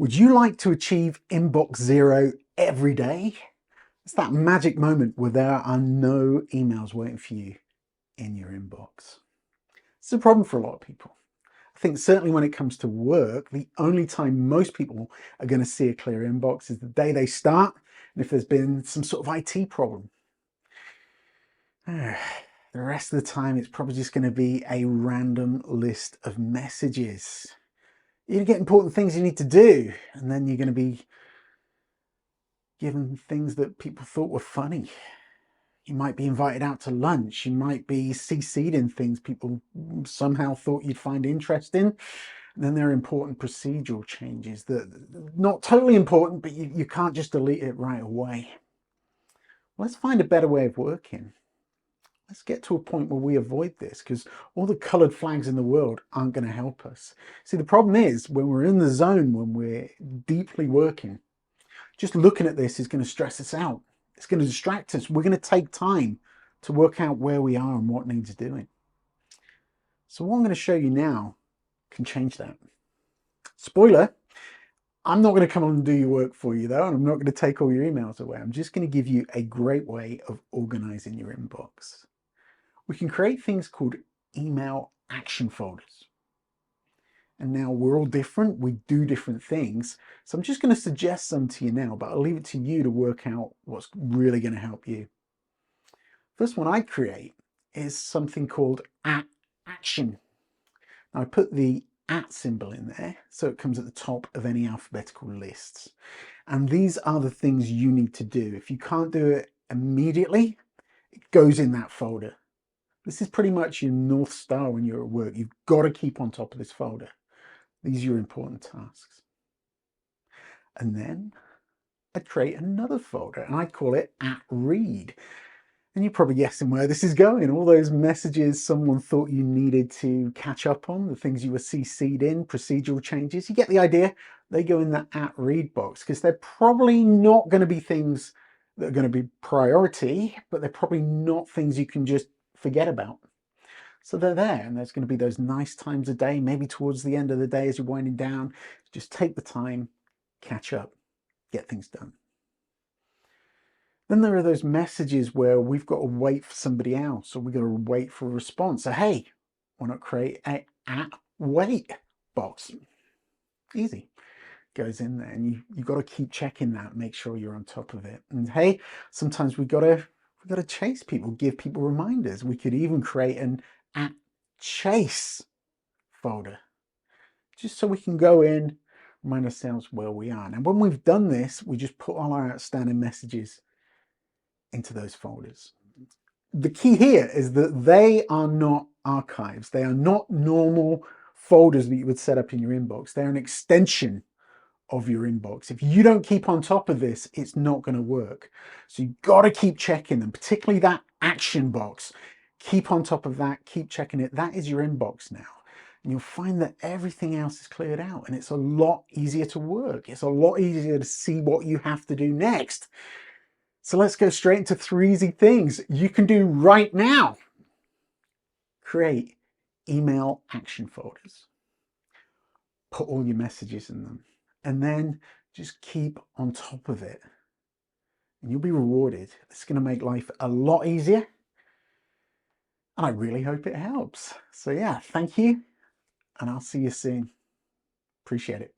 Would you like to achieve inbox zero every day? It's that magic moment where there are no emails waiting for you in your inbox. It's a problem for a lot of people. I think certainly when it comes to work, the only time most people are going to see a clear inbox is the day they start, and if there's been some sort of IT problem. The rest of the time, it's probably just going to be a random list of messages. You're going to get important things you need to do, and then you're going to be given things that people thought were funny. You might be invited out to lunch. You might be CC'd in things people somehow thought you'd find interesting. And then there are important procedural changes that not totally important, but you can't just delete it right away. Let's find a better way of working. Let's get to a point where we avoid this, because all the coloured flags in the world aren't going to help us. See, the problem is when we're in the zone, when we're deeply working, just looking at this is going to stress us out. It's going to distract us. We're going to take time to work out where we are and what needs doing. So what I'm going to show you now can change that. Spoiler, I'm not going to come on and do your work for you though, and I'm not going to take all your emails away. I'm just going to give you a great way of organizing your inbox. We can create things called email action folders. And now we're all different, we do different things. So I'm just going to suggest some to you now, but I'll leave it to you to work out what's really going to help you. First one I create is something called @action. Now I put the @ symbol in there, so it comes at the top of any alphabetical lists. And these are the things you need to do. If you can't do it immediately, it goes in that folder. This is pretty much your North Star when you're at work. You've got to keep on top of this folder. These are your important tasks. And then I create another folder and I call it @read. And you're probably guessing where this is going. All those messages someone thought you needed to catch up on, the things you were CC'd in, procedural changes, you get the idea. They go in that @read box because they're probably not going to be things that are going to be priority, but they're probably not things you can just forget about. So they're there, and there's going to be those nice times a day, maybe towards the end of the day as you're winding down. Just take the time, catch up, get things done. Then there are those messages where we've got to wait for somebody else, or we've got to wait for a response. So hey, why not create a @wait box? Easy. Goes in there, and you've got to keep checking that, make sure you're on top of it. And hey, sometimes we've got to chase people, give people reminders. We could even create an @chase folder, just so we can go in, remind ourselves where we are. And when we've done this, we just put all our outstanding messages into those folders. The key here is that they are not archives. They are not normal folders that you would set up in your inbox. They're an extension of your inbox. If you don't keep on top of this, it's not going to work. So you've got to keep checking them, particularly that action box. Keep on top of that, keep checking it. That is your inbox now. And you'll find that everything else is cleared out, and it's a lot easier to work. It's a lot easier to see what you have to do next. So let's go straight into 3 easy things you can do right now. Create email action folders. Put all your messages in them, and then just keep on top of it. And you'll be rewarded. It's going to make life a lot easier. And I really hope it helps. So yeah, thank you. And I'll see you soon. Appreciate it.